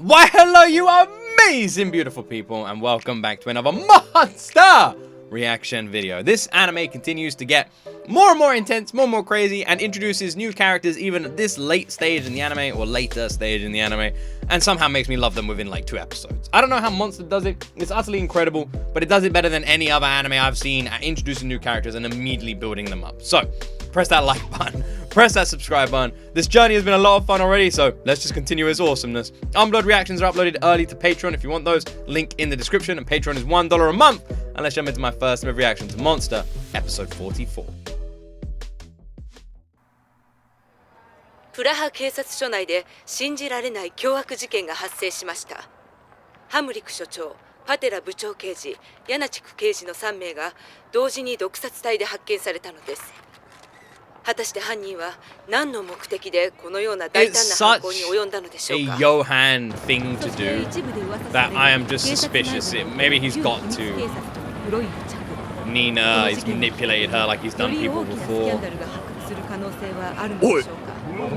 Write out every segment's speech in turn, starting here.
Why hello you amazing beautiful people, and welcome back to another monster reaction video. This anime continues to get more and more intense, more and more crazy, and introduces new characters even at this late stage in the anime, or later stage in the anime, and somehow makes me love them within like 2 episodes. I don't know how Monster does it. It's utterly incredible, but it does it better than any other anime I've seen at introducing new characters and immediately building them up. So press that like button, press that subscribe button. This journey has been a lot of fun already, so let's just continue its awesomeness. Unblood reactions are uploaded early to Patreon if you want those. Link in the description, and Patreon is $1 a month. And let's jump into my first ever reaction to Monster, episode 44. プラハ警察署内で信じられない凶悪事件が発生しました。ハムリク署長、パテラ部長刑事、ヤナチク刑事の3名が同時に毒殺体で発見されたのです。果たして犯人は何の目的でこのような大胆な犯行に及んだのでしょうか。It's such a Johan thing to do that I am just suspicious. Maybe he's got to. Nina is manipulated her like he's done people before. おい、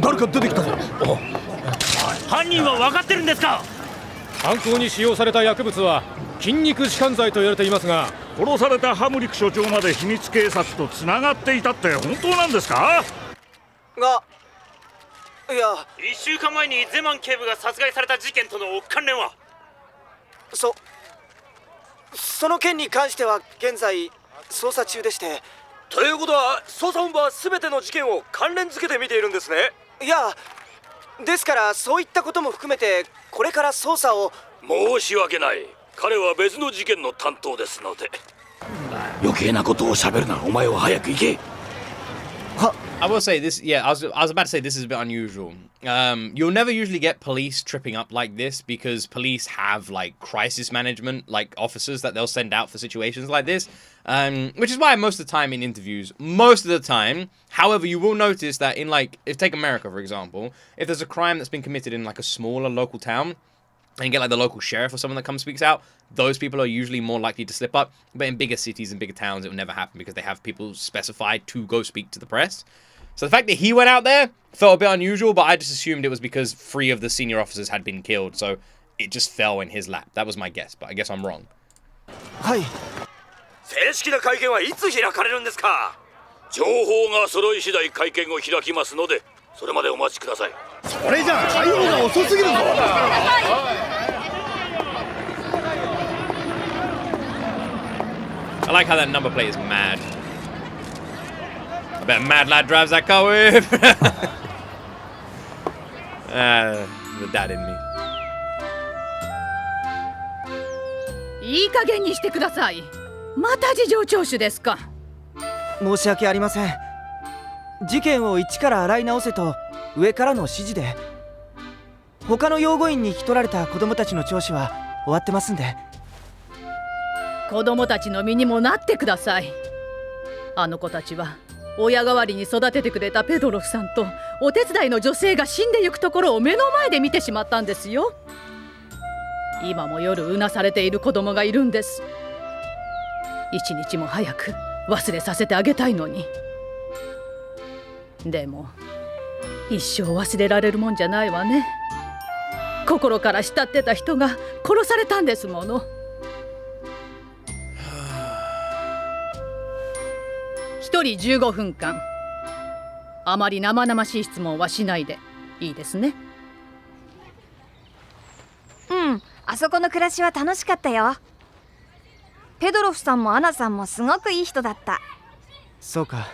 誰か出てきたぞ。犯人は分かってるんですか？犯行に使用された薬物は筋肉弛緩剤と言われていますが、殺されたハムリク署長まで秘密警察とつながっていたって本当なんですか？いや、1週間前にゼマン警部が殺害された事件との関連は？その件に関しては現在捜査中でして。ということは捜査本部は全ての事件を関連付けて見ているんですね。いや、ですからそういったことも含めてこれから捜査を。申し訳ない。彼は別の事件の担当ですので。余計なことを喋るな。お前は早く行け。I will say this, yeah, I was about to say this is a bit unusual. You'll never usually get police tripping up like this because police have like crisis management, like officers that they'll send out for situations like this. Which is why most of the time in interviews, however, you will notice that in like, if take America for example, if there's a crime that's been committed in like a smaller local town, and you get like the local sheriff or someone that comes speaks out, those people are usually more likely to slip up. But in bigger cities and bigger towns, it will never happen because they have people specified to go speak to the press. So the fact that he went out there felt a bit unusual, but I just assumed it was because 3 of the senior officers had been killed, so it just fell in his lap. That was my guess, but I guess I'm wrong. はい。正式な会見はいつ開かれるんですか？情報が揃い次第会見を開きますので、それまでお待ちください。それじゃ対応が遅すぎるぞ。I like how that number plate is mad. I bet Mad Lad drives that car with. The dad in me. いい加減にしてください。また事情聴取ですか？申し訳ありません。事件を一から洗い直せと上からの指示で。他の養護院に引き取られた子供たちの聴取は終わってますんで。子供たちの身にもなってください。あの子たちは親代わりに育ててくれたペドロフさんとお手伝いの女性が死んでゆくところを目の前で見てしまったんですよ。今も夜うなされている子供がいるんです。一日も早く忘れさせてあげたいのに。でも一生忘れられるもんじゃないわね。心から慕ってた人が殺されたんですもの。1人15分間。あまり生々しい質問はしないでいいですね。あそこの暮らしは楽しかったよ。ペドロフさんもアナさんもすごくいい人だった。そうか。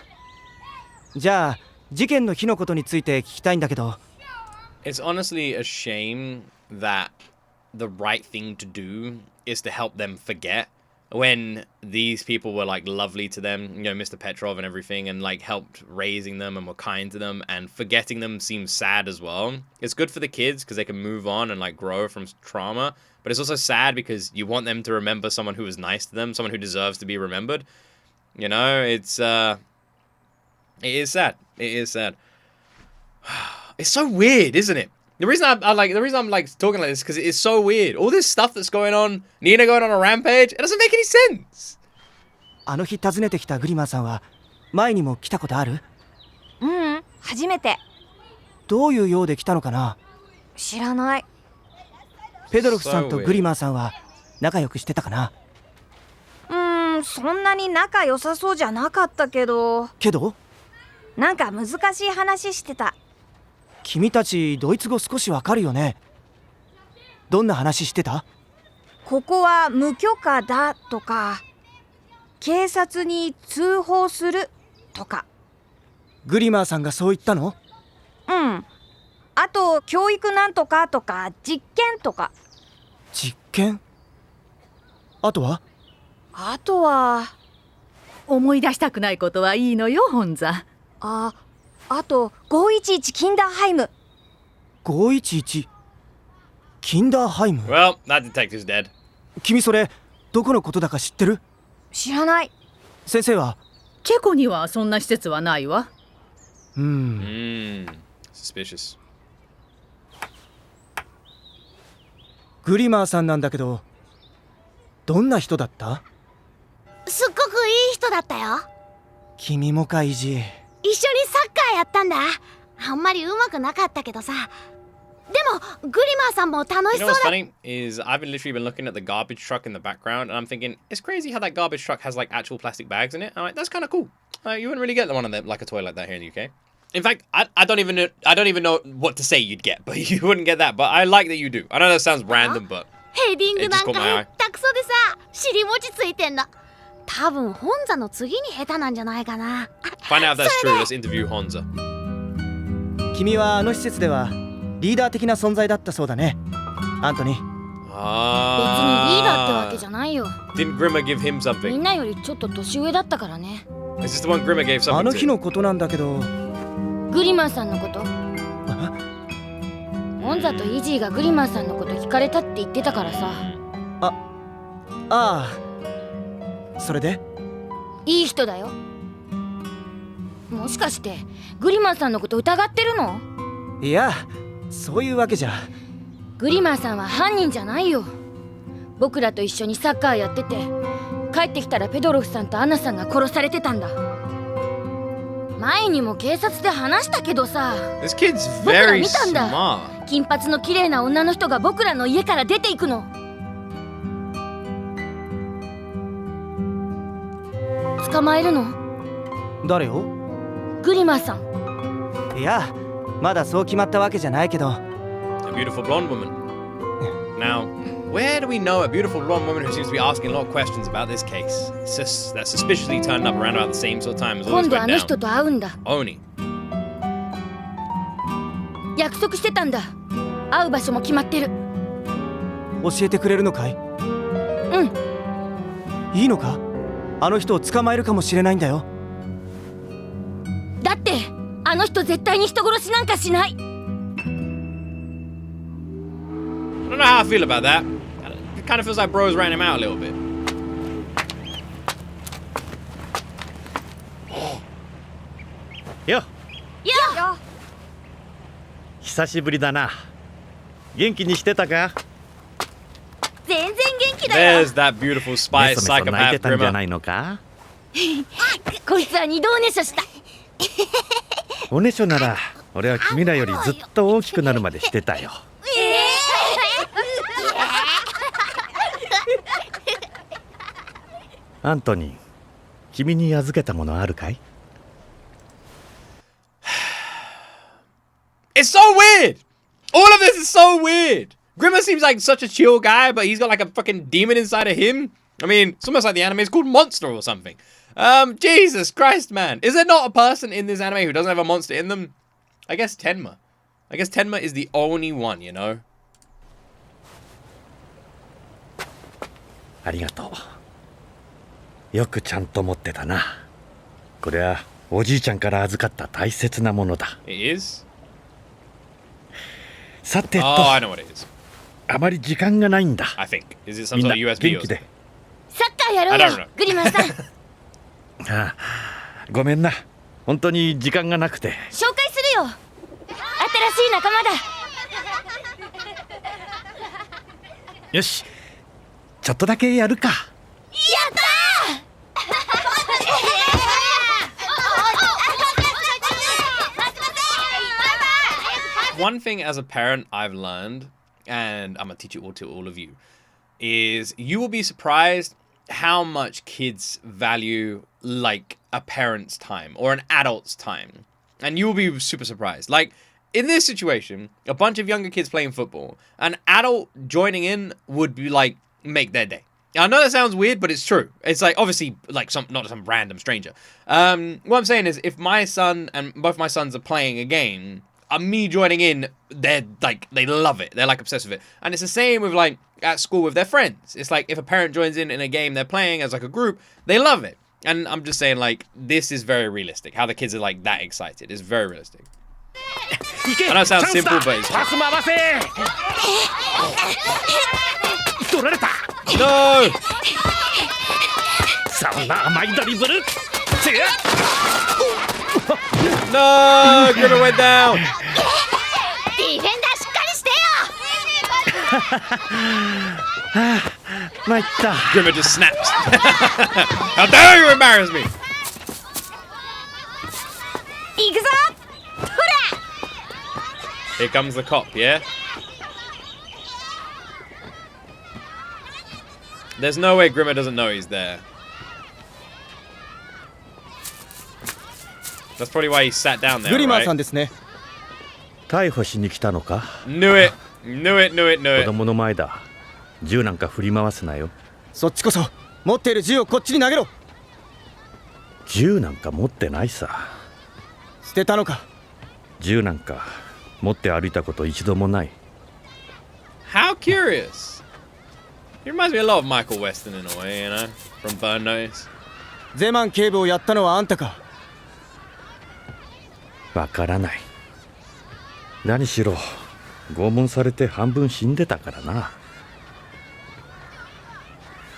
じゃあ事件の日のことについて聞きたいんだけど。It's honestly a shame that the right thing to do is to help them forget when these people were like lovely to them, you know, Mr. Petrov and everything, and like helped raising them and were kind to them, and forgetting them seems sad as well. It's good for the kids because they can move on and like grow from trauma, but it's also sad because you want them to remember someone who was nice to them, someone who deserves to be remembered. You know, it is sad. It is sad. It's so weird, isn't it? The reason I'm talking like this because it is so weird. All this stuff that's going on, Nina going on a rampage, it doesn't make any sense. あの日訪ねてきたグリマーさんは前にも来たことある？初めて。どういう用で来たのかな？知らない。ペドロフさんとグリマーさんは仲良くしてたかな？そんなに仲良さそうじゃなかったけど。なんか難しい話してた。君たちドイツ語少しわかるよね？どんな話してた？ここは無許可だとか、警察に通報するとか。グリマーさんがそう言ったの？あと教育なんとかとか実験とか。実験？あとは思い出したくないことはいいのよ、本座。あと511キンダーハイム。511キンダーハイム。 Well, that detective's dead. 君それどこのことだか知ってる？知らない。先生は？チェコにはそんな施設はないわ。Suspicious. グリマーさんなんだけど、どんな人だった？すっごくいい人だったよ。君もか、イジ。一緒にサッカーやったんだ。あんまり上手くなかったけどさ。でもグリマーさんも楽し You そう know what's だ。 funny is I've literally been looking at the garbage truck in the background, and I'm thinking it's crazy how that garbage truck has like actual plastic bags in it. I'm like, that's kind of cool. You wouldn't really get one of them like a toy like that here in the UK. In fact, I don't even know what to say you'd get, but you wouldn't get that. But I like that you do. I know that sounds random, but ヘディング it な just ん caught か my へ eye. ったくそでさ、尻餅ついてんの。多分本座の次に下手なんじゃないかな。 Find out if that's true. Let's interview Honza. 君はあの施設ではリーダー的な存在だったそうだね、アントニー。別にリーダーってわけじゃないよ。 Didn't Grimmer give him み something? んなよりちょっと年上だったからね。 Is this the one Grimmer gave あ something の日 to? のことなんだけど。グリマーさんのこと。オンザとイジーがグリマーさんのこと聞かれたって言ってたからさ。ああ、それで？いい人だよ。もしかしてグリマーさんのこと疑ってるの？いや、そういうわけじゃ。グリマーさんは犯人じゃないよ。僕らと一緒にサッカーやってて、帰ってきたらペドロフさんとアナさんが殺されてたんだ。前にも警察で話したけどさ。 This kid's 僕ら very 見たんだ。 smart. 金髪の綺麗な女の人が僕らの家から出ていくの。捕まえるの？誰を？グリマーさん。いや、まだそう決まったわけじゃないけど。 A beautiful blonde woman. Now, where do we know a beautiful blonde woman who seems to be asking a lot of questions about this case? It's just that suspiciously turned up around about the same sort of time as all 今 this 度あ went の人 down. と会うんだ。 Oni. 約束してたんだ。会う場所も決まってる。教えてくれるのかい？うん。いいのか？あの人を捕まえるかもしれないんだよ。だってあの人絶対に人殺しなんかしない。 I don't know how I feel about that. It kind of feels like bro's ratting him out a little bit. よよっ。久しぶりだな。元気にしてたか？全然元気だよ。 There's that beautiful メ spy ソメソ泣いて psychopath たんじゃ Grimmer. ないのか？こいつは二度寝所した。おねしょなら俺は君らよりずっと大きくなるまでしてたよ。アントニー、君に預けたものあるかい？ It's so weird! All of this is so weird! Grimmer seems like such a chill guy, but he's got like a fucking demon inside of him. I mean, it's almost like the anime is called Monster or something. Jesus Christ, man. Is there not a person in this anime who doesn't have a monster in them? I guess Tenma. I guess Tenma is the only one, you know? ありがとう。よくちゃんと持ってたな。これはおじいちゃんから預かった大切なものだ。It is? さてと、 Oh, I know what it is. あまり時間がないんだ。 I think. Is it some みん sort な of 元 USB or 気で something?。サッカーやろう I don't よ know. グリマーさん。紹介ああ、ごめんな。本当に時間がなくて。するよ。新しい仲間だ。よし、ちょっとだけやるか。やったー。One thing as a parent I've learned and I'm gonna teach it all to all of you, is you will be surprised how much kids value like a parent's time or an adult's time. And you will be super surprised. Like, in this situation, a bunch of younger kids playing football, an adult joining in would be like, make their day. I know that sounds weird, but it's true. It's like, obviously, like not some random stranger. What I'm saying is, if my son and both my sons are playing a game, me joining in, they're like, they love it. They're like obsessed with it. And it's the same with like at school with their friends. It's like if a parent joins in a game they're playing as like a group, they love it. And I'm just saying, like, this is very realistic. How the kids are like that excited is very realistic. I know it sounds simple, but it's true. No! No! Grimmer went down! Grimmer just snaps. How dare you embarrass me! Here comes the cop, yeah? There's no way Grimmer doesn't know he's there. That's probably why he sat down there, right? 逮捕しに来たのか? Knew it. Knew it, knew it, knew it. 子供の前だ。銃なんか振り回すなよ。そっちこそ持っている銃をこっちに投げろ。銃なんか持ってないさ。捨てたのか。銃なんか持って歩いたこと一度もない。How curious. He reminds me a lot of Michael Weston in a way, you know, from Burn Notice. ゼマン警部をやったのはあんたか。わからない。何しろ拷問されて半分死んでたからな。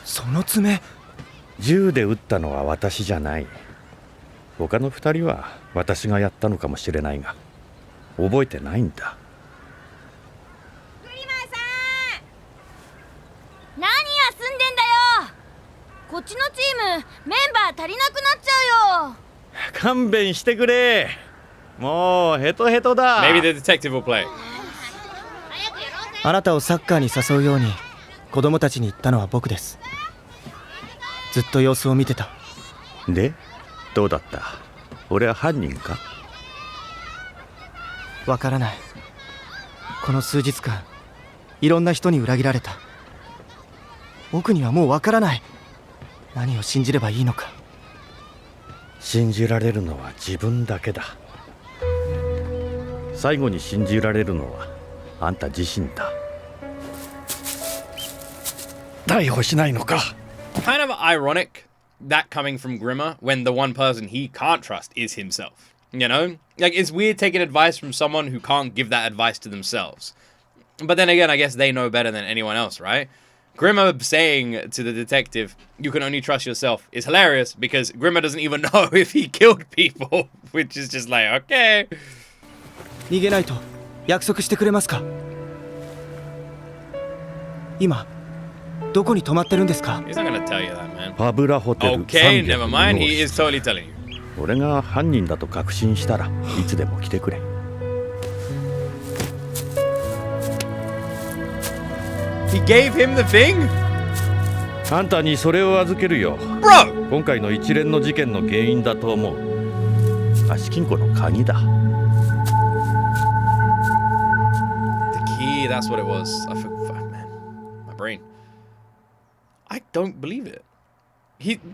その爪、銃で撃ったのは私じゃない。他の2人は私がやったのかもしれないが覚えてないんだ。フリマーさん、何休んでんだよ。こっちのチームメンバー足りなくなっちゃうよ。勘弁してくれ。もうヘトヘトだ。 Maybe the detective will play. あなたをサッカーに誘うように子供たちに言ったのは僕です。ずっと様子を見てた。で、どうだった？俺は犯人か？わからない。この数日間いろんな人に裏切られた。僕にはもうわからない。何を信じればいいのか。信じられるのは自分だけだ。最後に信じられるのはあんた自身だ。逮捕しないのか。 Kind of ironic that coming from Grimmer when the one person he can't trust is himself. You know? Like, it's weird taking advice from someone who can't give that advice to themselves. But then again, I guess they know better than anyone else, right? Grimmer saying to the detective, you can only trust yourself, is hilarious because Grimmer doesn't even know if he killed people, which is just like, okay. 逃げないと約束してくれますか。今どこに泊まってるんですか。 He's not gonna tell you that, man. パブラホテル Okay, never mind. He is totally telling you. 俺が犯人だと確信したらいつでも来てくれ。He gave him the thing? あんたにそれを預けるよ。 Bro! 今回の一連の事件の原因だと思う。貸金庫の鍵だ。 The key, that's what it was. I forgot, man. My brain. I don't believe it.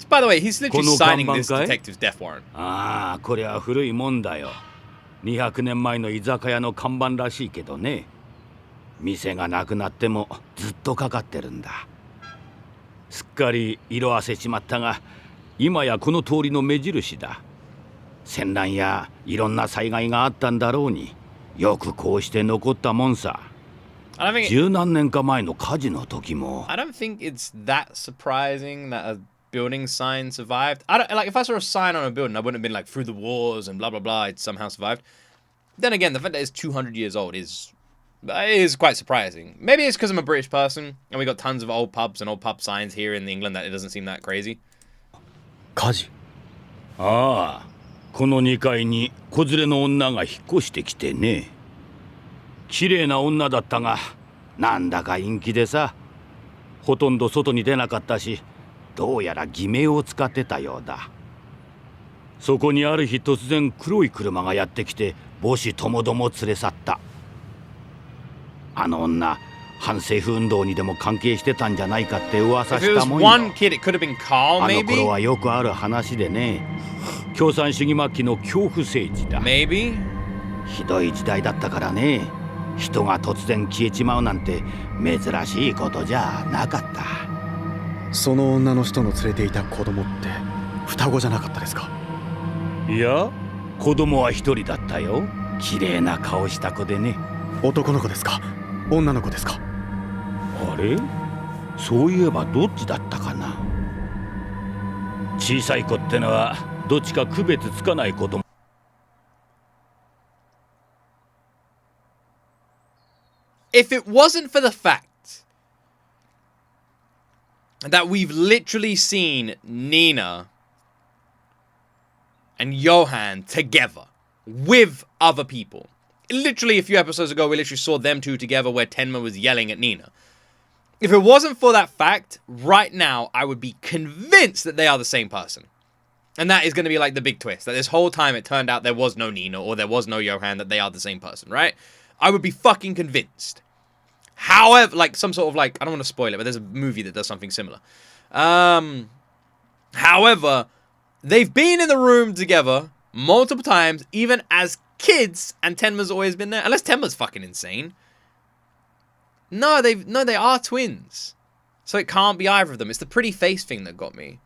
By the way, he's literally signing this detective's death warrant. ああ、これは古いもんだよ。200年前の居酒屋の看板らしいけどね。店がなくなってもずっとかかってるんだ。すっかり色あせちまったが、今やこの通りの目印だ。戦乱やいろんな災害があったんだろうに、よくこうして残ったもんさ。十何年か前の火事の時も。I don't think it's that surprising that a building sign survived. I don't like if I saw a sign on a building, I wouldn't have been like through the wars and blah blah blah. It somehow survived. Then again, the fact that it's 200 years old is quite surprising. Maybe it's because I'm a British person and we got tons of old pubs and old pub signs here in England that it doesn't seem that crazy. 火事。ああ、この2階に子連れの女が引っ越してきてね。綺麗な女だったが、なんだか陰気でさ、ほとんど外に出なかったし、どうやら偽名を使ってたようだ。そこにある日突然黒い車がやってきて母子ともども連れ去った。あの女、反政府運動にでも関係してたんじゃないかって噂したもんよ。あの頃はよくある話でね、共産主義末期の恐怖政治だ。ひどい時代だったからね、人が突然消えちまうなんて珍しいことじゃなかった。その女の人の連れていた子供って双子じゃなかったですか？いや、子供は一人だったよ。綺麗な顔した子でね。男の子ですか？女の子ですか？あれ、そういえばどっちだったかな。小さい子ってのはどっちか区別つかないことも。If it wasn't for the fact that we've literally seen Nina and Johan together with other people. Literally a few episodes ago, we literally saw them two together where Tenma was yelling at Nina. If it wasn't for that fact, right now, I would be convinced that they are the same person. And that is going to be like the big twist. That this whole time it turned out there was no Nina or there was no Johan, that they are the same person, right? I would be fucking convinced. However, like some sort of like, I don't want to spoil it, but there's a movie that does something similar. However, they've been in the room together multiple times, even as kids, and Tenma's always been there. Unless Tenma's fucking insane. No, they are twins. So it can't be either of them. It's the pretty face thing that got me.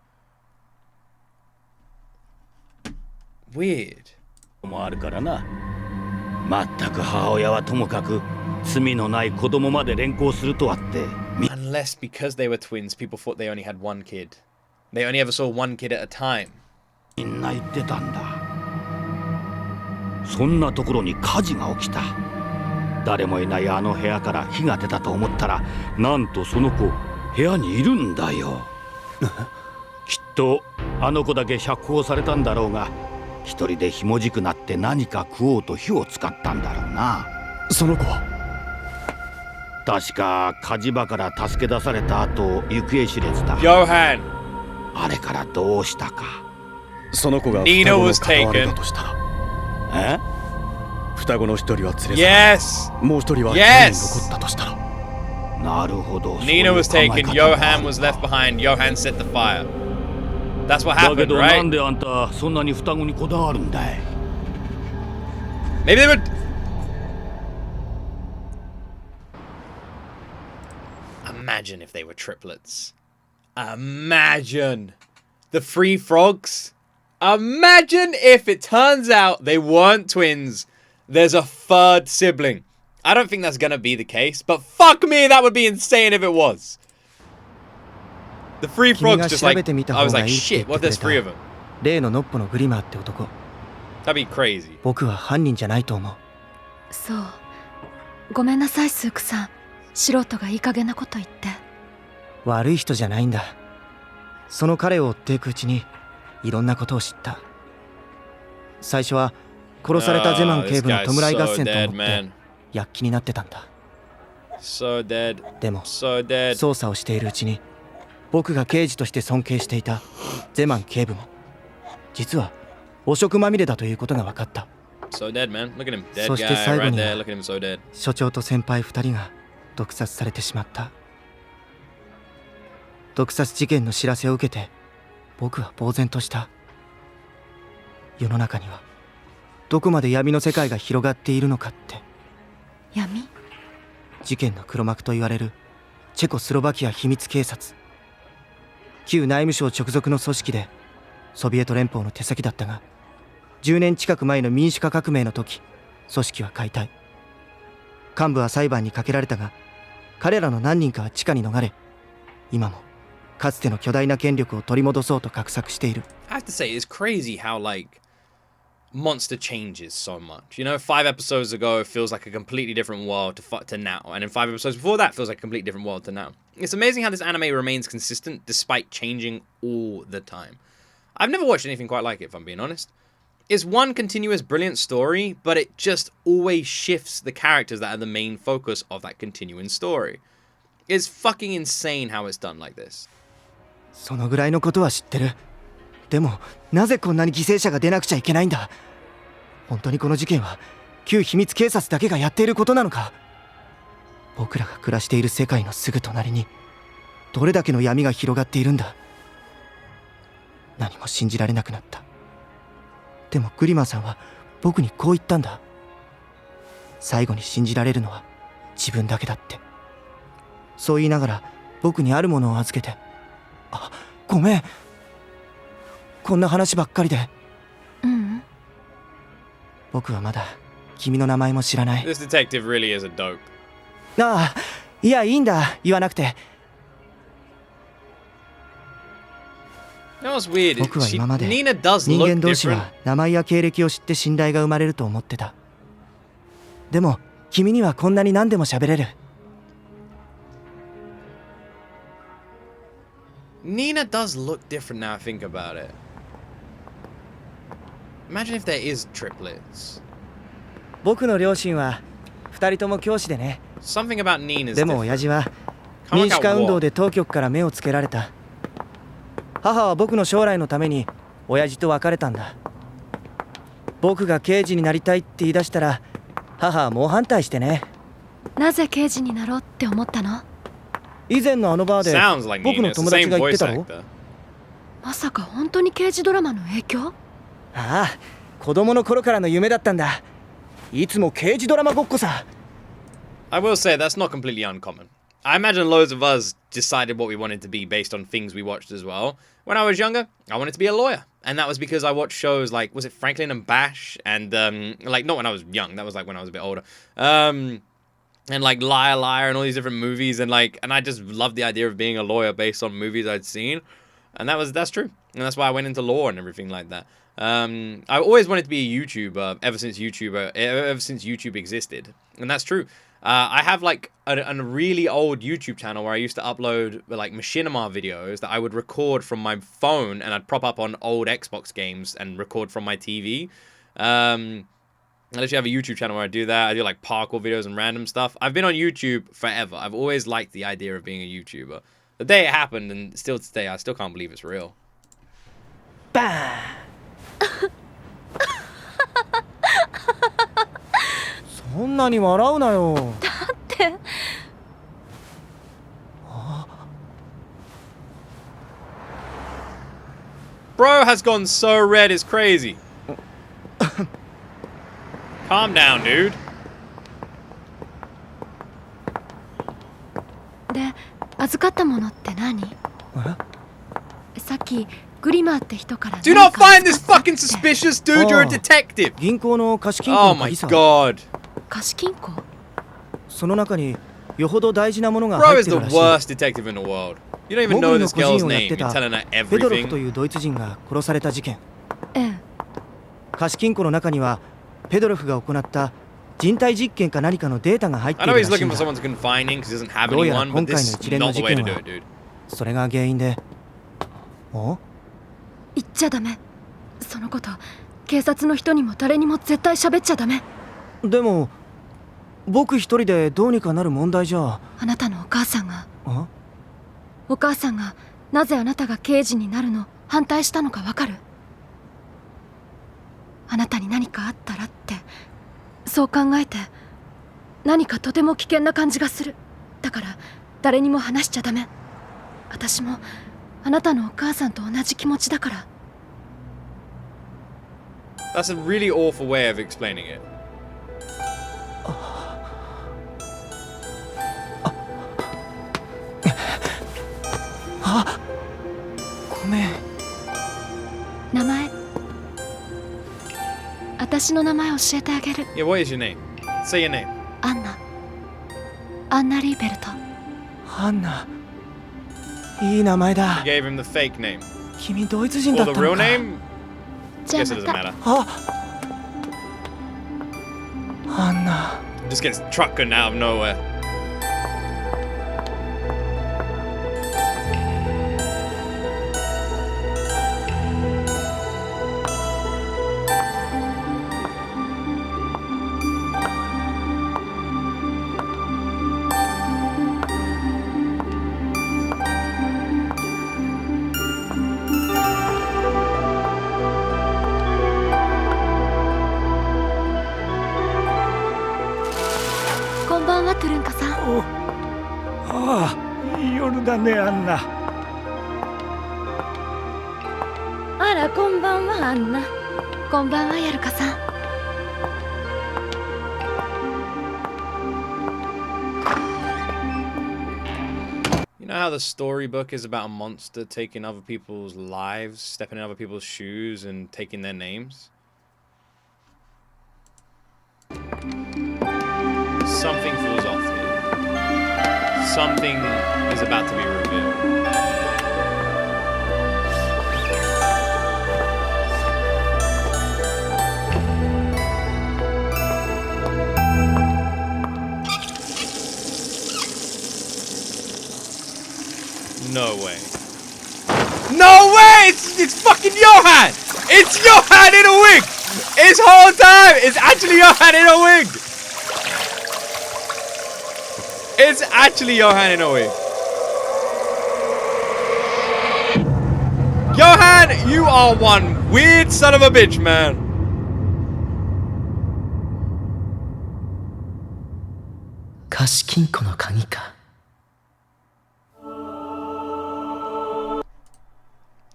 Weird. もあるからな。全く母親はともかく罪のない子供まで連行するとはって。Unless because they were twins, people thought they only had one kid. They only ever saw one kid at a time. みんな言ってたんだ。そんなところに火事が起きた。誰もいないあの部屋から火が出たと思ったら、なんとその子部屋にいるんだよ。きっとあの子だけ釈放されたんだろうが、一人でひもじくなって何か食おうと火を使ったんだろうな。その子は確か火事場から助け出された後行方知れずだ。Johan! あれからどうしたか。その子が双子の関わりだとしたら、双子の一人は連れ去り、もう一人は部屋に残ったとしたら。なるほど。Nina was taken, Johan was left behind, Johan set the fire. That's what happened, だけど right? なんであんたそんなに双子にこだわるんだい。 Maybe they would. Imagine if they were triplets. Imagine the three frogs. Imagine if it turns out they weren't twins. There's a third sibling. I don't think that's gonna be the case, but fuck me, that would be insane if it was. The three frogs just like, I was like, shit, what if there's three of them? 例のノッポのグリマーって男。 That'd be crazy. 僕は犯人じゃないと思う。そう。ごめんなさい、スークさん。素人がいい加減なこと言って。悪い人じゃないんだ。その彼を追っていくうちにいろんなことを知った。最初は殺されたゼマン警部の弔い合戦と思って躍起になってたんだ。でも捜査をしているうちに僕が刑事として尊敬していたゼマン警部も実は汚職まみれだということが分かった。そして最後には所長と先輩2人が毒殺されてしまった。毒殺事件の知らせを受けて僕は呆然とした。世の中にはどこまで闇の世界が広がっているのかって。闇？事件の黒幕と言われるチェコスロバキア秘密警察、旧内務省直属の組織でソビエト連邦の手先だったが、10年近く前の民主化革命の時組織は解体。幹部は裁判にかけられたが、彼らの何人かは地下に逃れ、今もかつての巨大な権力を取り戻そうと画策している。 I have to say, it's crazy how like Monster changes so much. You know, 5 episodes ago it feels like a completely different world to now, and in 5 episodes before that it feels like a completely different world to now. It's amazing how this anime remains consistent despite changing all the time. I've never watched anything quite like it, if I'm being honest. It's one continuous brilliant story, but it just always shifts the characters that are the main focus of that continuing story. It's fucking insane how it's done like this. そのぐらいのことは知ってる。でもなぜこんなに犠牲者が出なくちゃいけないんだ。本当にこの事件は旧秘密警察だけがやっていることなのか。僕らが暮らしている世界のすぐ隣にどれだけの闇が広がっているんだ。何も信じられなくなった。でもグリマーさんは僕にこう言ったんだ。最後に信じられるのは自分だけだって。そう言いながら僕にあるものを預けて。あ、ごめん。こんな話ばっかりで。ううん。僕はまだ君の名前も知らない。This detective really is a dope. ああ、いやいいんだ、言わなくて。僕は今まで人間同士は名前や経歴を知って信頼が生まれると思ってた。でも君にはこんなに何でも喋れる。Nina does look different now I think about it. Imagine if there is triplets. 僕の両親は2人とも教師でね。 Something about Nina's でも親父は民主化運動で当局から目をつけられた。母は僕の将来のために親父と別れたんだ。僕が刑事になりたいって言い出したら母は猛反対してね。なぜ刑事になろうって思ったの？以前のあのバーで僕の友達が言ってたろ。まさか本当に刑事ドラマの影響？ああ、子供の頃からの夢だったんだ。いつも刑事ドラマごっこさ。I will say that's not completely uncommon. I imagine loads of us decided what we wanted to be based on things we watched as well. When I was younger, I wanted to be a lawyer. And that was because I watched shows like, was it Franklin and Bash? And, like, not when I was young. That was, like, when I was a bit older. And, like, Liar Liar and all these different movies. And, like, and I just loved the idea of being a lawyer based on movies I'd seen. And that's true. And that's why I went into law and everything like that. I always wanted to be a YouTuber ever since YouTube existed. And that's true. I have like a really old YouTube channel where I used to upload like machinima videos that I would record from my phone and I'd prop up on old Xbox games and record from my TV. I literally have a YouTube channel where I do that. I do like parkour videos and random stuff. I've been on YouTube forever. I've always liked the idea of being a YouTuber. The day it happened and still today, I still can't believe it's real. Bah! そんなに笑うなよ。だって。Bro has gone so red, it's crazy. Calm down, dude. で、預かったものって何？さっきグリマーって人から。Do not find this fucking suspicious, dude. You're a detective. 銀行の貸金庫の鍵さ。Oh my god. 貸金庫？その中によほど大事なものが入ってるらしい。 Bro is the worst detective in the world. You don't even know this girl's name. You're telling her everything. ペドロフというドイツ人が殺された事件。ええ。貸金庫の中にはペドロフが行った人体実験か何かのデータが入っているらしいんだ。どうやら今回の一連の事件はそれが原因で。お？言っちゃダメ。そのこと警察の人にも誰にも絶対喋っちゃダメ。でも僕一人でどうにかなる問題じゃ。あなたのお母さんが。お母さんがなぜあなたが刑事になるの反対したのかわかる？あなたに何かあったらってそう考えて何かとても危険な感じがする。だから誰にも話しちゃダメ。私もあなたのお母さんと同じ気持ちだから。 That's a really awful way of explaining it. あ、ごめん。名前。私の名前教えてあげる。Yeah, what is your name? Say your name. アンナ。アンナ・リーベルト。アンナ。いい名前だ。 You gave him the fake name. 君ドイツ人だったのか。 Or the real name? じゃあ Guess it ま doesn't た。matter. アンナ。Just gets trucking out of nowhere. あ、いい夜だね、アンナ。あら、こんばんは、アンナ。こんばんは、ヤルカさん。You know how the storybook is about a monster taking other people's lives, stepping in other people's shoes, and taking their names? Something feels off here. Something is about to be revealed. No way. No way! It's fucking Johan! It's Johan in a wig! This whole time! It's actually Johan in a wig! It's actually Johan in a wig. Johan, you are one weird son of a bitch, man.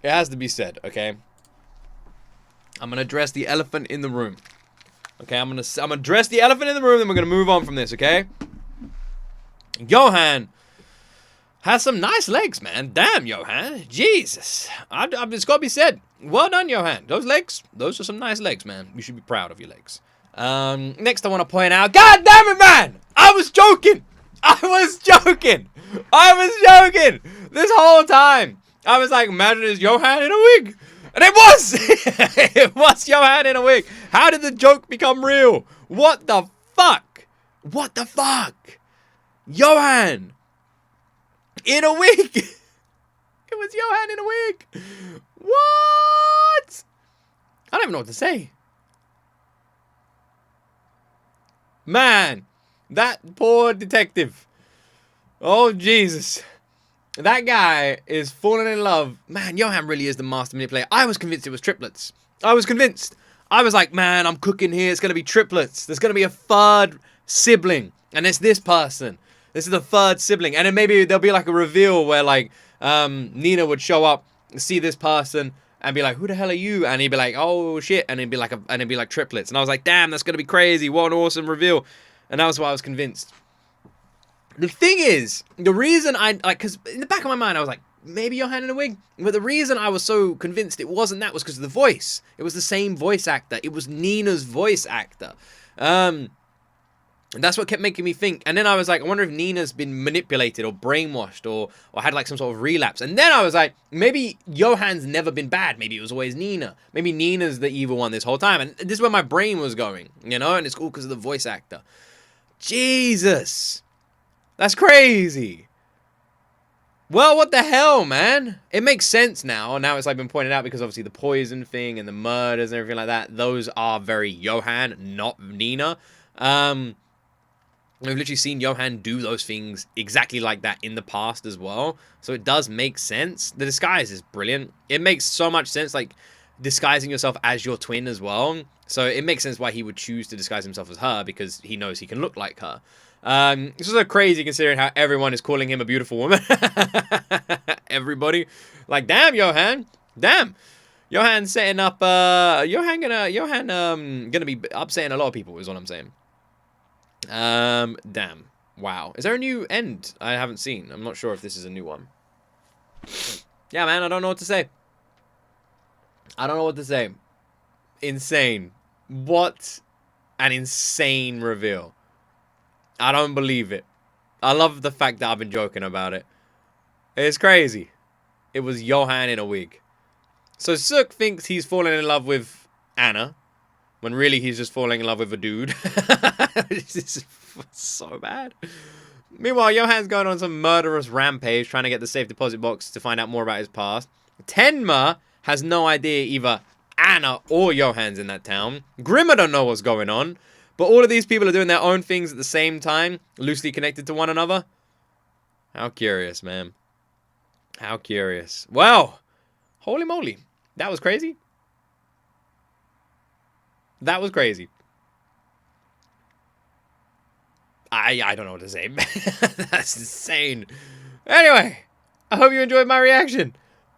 It has to be said, okay? I'm gonna address the elephant in the room. Okay, I'm gonna address the elephant in the room, then we're gonna move on from this, okay? Johan has some nice legs, man. Damn, Johan. Jesus. It's gotta be said. Well done, Johan. Those legs, those are some nice legs, man. You should be proud of your legs. Next I want to point out, God damn it, man! I was joking! I was joking! I was joking! This whole time! I was like, imagine it's Johan in a wig! And it was! It was Johan in a wig! How did the joke become real? What the fuck? What the fuck? Johan! In a wig! It was Johan in a wig! What? I don't even know what to say. Man, that poor detective. Oh, Jesus. That guy is falling in love. Man, Johan really is the master manipulator. I was convinced it was triplets. I was convinced. I was like, man, I'm cooking here. It's going to be triplets. There's going to be a third sibling. And it's this person. This is the third sibling. And then maybe there'll be like a reveal where like Nina would show up, see this person, and be like, who the hell are you? And he'd be like, oh shit. And it'd be like triplets. And I was like, damn, that's going to be crazy. What an awesome reveal. And that was why I was convinced. The thing is, the reason because in the back of my mind, I was like, maybe Johan in a wig. But the reason I was so convinced it wasn't that was because of the voice. It was the same voice actor. It was Nina's voice actor. And that's what kept making me think. And then I was like, I wonder if Nina's been manipulated or brainwashed or had like some sort of relapse. And then I was like, maybe Johan's never been bad. Maybe it was always Nina. Maybe Nina's the evil one this whole time. And this is where my brain was going, you know? And it's all because of the voice actor. Jesus. That's crazy. Well, what the hell, man? It makes sense now. Now it's like been pointed out because obviously the poison thing and the murders and everything like that, those are very Johan, not Nina. We've literally seen Johan do those things exactly like that in the past as well. So it does make sense. The disguise is brilliant. It makes so much sense, like disguising yourself as your twin as well. So it makes sense why he would choose to disguise himself as her because he knows he can look like her. This is so crazy considering how everyone is calling him a beautiful woman. Everybody. Like, damn, Johan. Damn. Johan setting up, Johan gonna be upsetting a lot of people is what I'm saying. Damn. Wow. Is there a new end I haven't seen? I'm not sure if this is a new one. Yeah, man, I don't know what to say. I don't know what to say. Insane. What an insane reveal. I don't believe it. I love the fact that I've been joking about it. It's crazy. It was Johan in a wig. So Suk thinks he's falling in love with Anna, when really he's just falling in love with a dude. This is so bad. Meanwhile, Johan's going on some murderous rampage, trying to get the safe deposit box to find out more about his past. Tenma has no idea either Anna or Johan's in that town. Grimmer don't know what's going on. But all of these people are doing their own things at the same time, loosely connected to one another. How curious, man. How curious. Well, holy moly. That was crazy. That was crazy. I don't know what to say. That's insane. Anyway, I hope you enjoyed my reaction.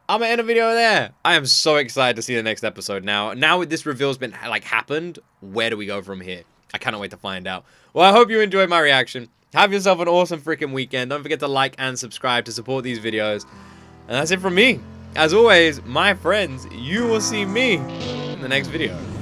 I'm gonna end the video there. I am so excited to see the next episode now. Now with this reveal's been like happened, where do we go from here? I cannot wait to find out. Well, I hope you enjoyed my reaction. Have yourself an awesome freaking weekend. Don't forget to like and subscribe to support these videos. And that's it from me. As always, my friends, you will see me in the next video.